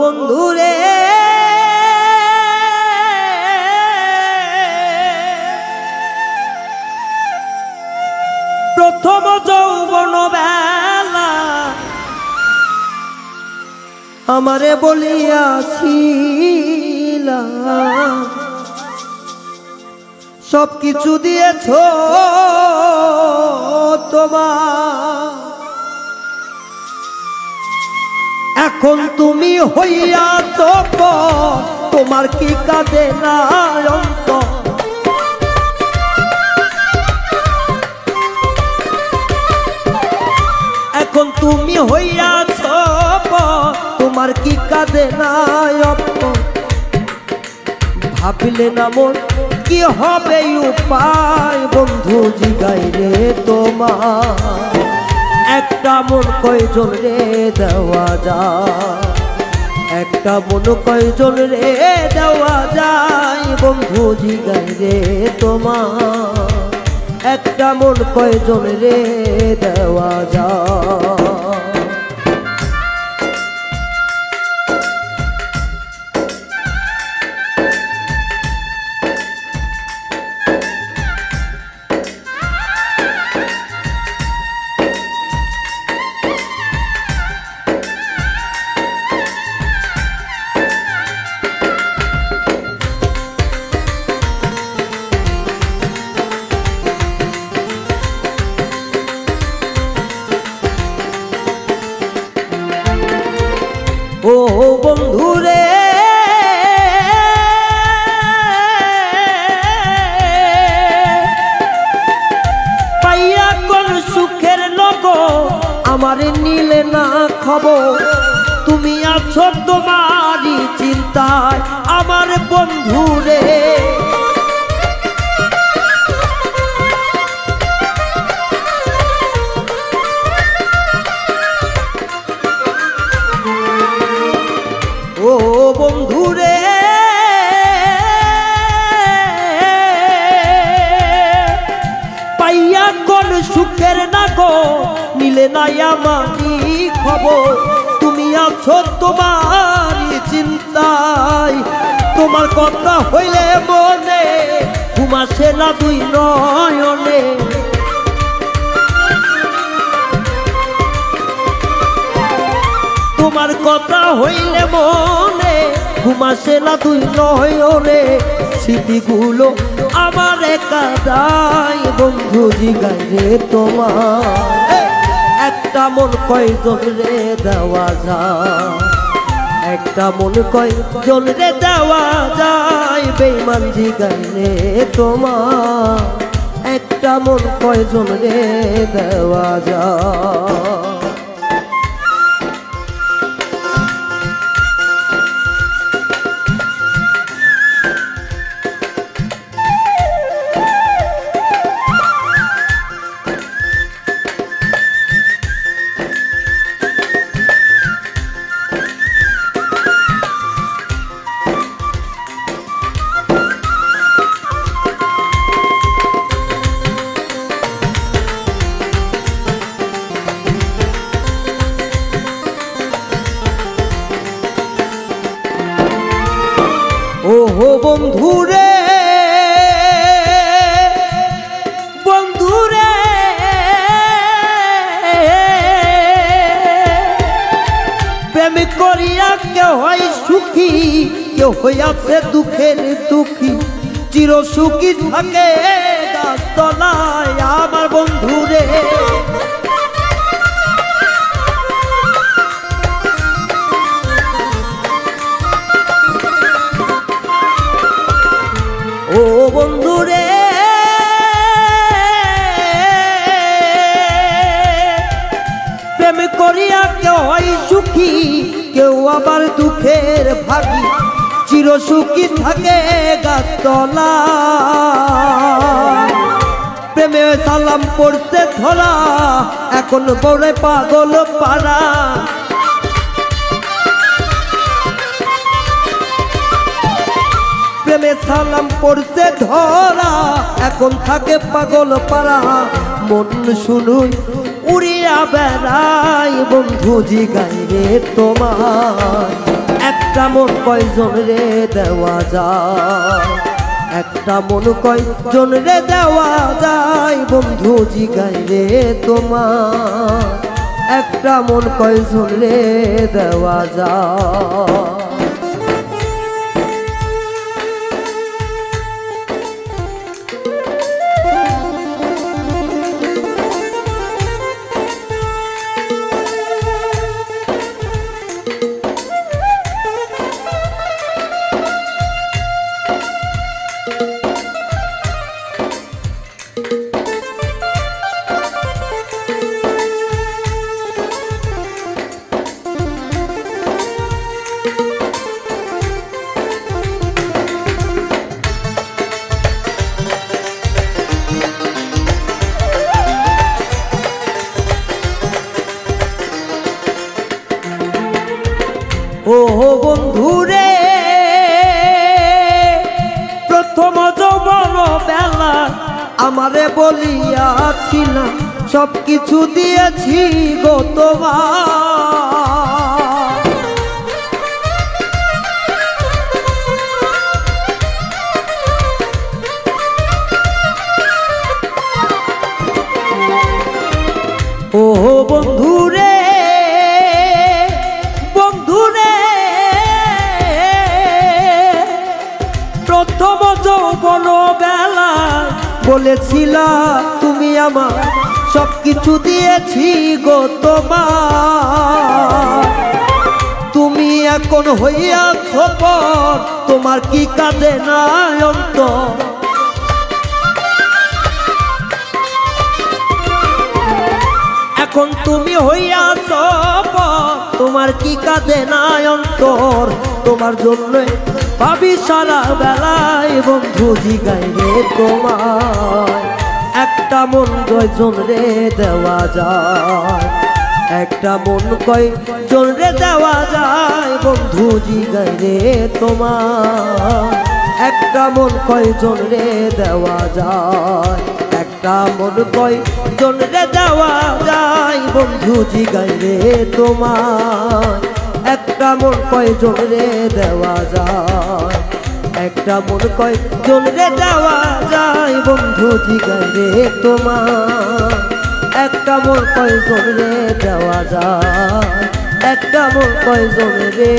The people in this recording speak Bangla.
বন্ধুরে প্রথম যৌবন বেলা আমারে বলিয়াছিলা সব কিছু দিয়েছ তোমার, এখন তুমি হইয়াছ তোমার কি কাঁদে না অন্তর। এখন তুমি হইয়াছ তোমার কি কাঁদে না অন্তর। ভাবিলে না মন কি হবে উপায় বন্ধু জিগাই রে তোমার। একটা মন কয়জন রে দেওয়া যায়, একটা মন কয়জন রে দেওয়া যায় বন্ধু জিগাই রে তোমার। একটা মন কয়জন রে দেওয়া যায়। ও বন্ধুরে পাইয়া কোন সুখের লগো আমার নিলে না খবর। তুমি আছো তোমারই চিন্তায় আমার বন্ধুরে। ও বন্ধুরে পাইয়া কোন সুখের না গো মিলে নাই আমারই খবর। তুমি আছো তোমারই চিন্তায় তোমার কথা হইলে মনে ঘুম আসে না দুই নয়নে। তোমার কথা হইলে মনে ঘুম আসে না দুই নয়নে। স্মৃতিগুলো আমার কাঁদায় বন্ধু জিগাই রে তোমার। একটা মন কয়জন রে দেওয়া যায়, একটা মন কয়জন রে দেওয়া যায় বেঈমান জিগাই রে তোমার। একটা মন কয়জন রে দেওয়া যায়। ওহো বন্ধুরে বন্ধুরে প্রেম করিয়া কেউ হয় সুখী, কেউ হইয়াছে দুঃখের দুঃখী। চির সুখী থাকে গাছতলায় আমার বন্ধুরে। ও বন্ধুরে প্রেম করিয়া কেউ হয় সুখী, কেউ আবার দুঃখের ভাগী। চির সুখী থাকে গাছতলা প্রেমে সালাম পড়তে ধরা এখন বড় পাগল পাড়া। প্রেমে সালাম পড়তে ধরা এখন থাকে পাগল পাড়া। মন শুনুই উড়িয়া বেড়াই বন্ধু জিগাই রে তোমার। একটা মন কয়জন রে দেওয়া যায়, একটা মন কয়জন রে দেওয়া যায়, বন্ধু জিগাই রে তোমার একটা মন কয়জন রে দেওয়া যায়। ও বন্ধুরে প্রথম যৌবন বেলা আমারে বলিয়াছিলাম সব কিছু দিয়েছি গো তোমার, ও বন্ধুরে প্রথম যৌবন বেলা বলেছিলা তুমি আমার সব কিছু দিয়েছি গো তোমার, তুমি এখন হইয়াছ পর তোমার কি কাঁদে না অন্তর, এখন তুমি হইয়াছ পর তোমার কি কাঁদে না অন্তর, তোমার জন্য ভাবি সারা বেলায় বন্ধু জিগাই রে তোমার একটা মন কয়জন রে দেওয়া যায়, একটা মন কয়জন রে দেওয়া যায়, বন্ধু জিগাই রে তোমার একটা মন কয়জন রে দেওয়া যায়, একটা মন কয়জন রে দেওয়া যায়, বন্ধু জিগাই রে তোমার একটা মন কয়জন রে দেওয়া যায়, একটা মন কয়জন রে দেওয়া যায়, বন্ধু জিগাই রে তোমার একটা মন কয়জন রে দেওয়া যায়, একটা মন কয়জন রে